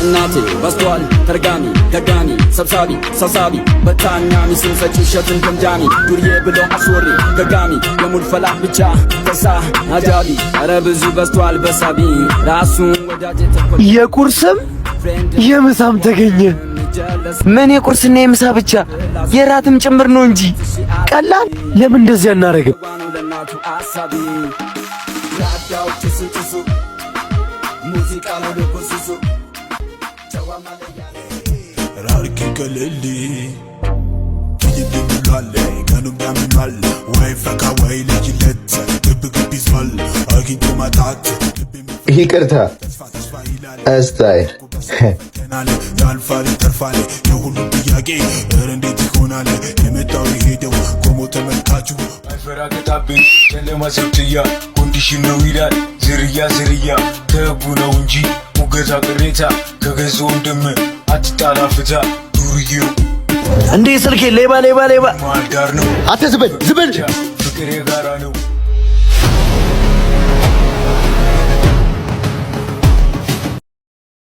እናቴ በስቷል ተርጋሚ ደጋሚ ሰብሳቢ በታኛ ሚስን ሰጪ ሸትን ገምዳሚ ዱርዬ ብሎ አስወሪ ገጋሚ የሙድ ፈላህ ብቻ ተሳ አጃቢ ኧረ ብዙ በስቷል በሳቢ ራሱን ወዳጄ ተቆል የቁርስም የምሳም ተገኘ። ምን የቁርስና የምሳ ብቻ የራትም ጭምር ነው እንጂ ቀላል። ለምን እንደዚህ አናረግም? ይቅርታ እስታይ ያልፋል ተርፋል የሁሉ ጥያቄ እንዴት ይሆናል የመጣው ሄደው ቆሞ ተመልካቹ አይፈራገጣብኝ ጨለማ ሰብትያ ኮንዲሽን ነው ይላል ዝርያ ተጉ ነው እንጂ ሙገታ ቅሬታ ከገዞ እንደም አትጣላፍታ ዱርዬው እንዴ ስልኬ ሌባ ማልዳር ነው አትዝበል ፍቅር የጋራ ነው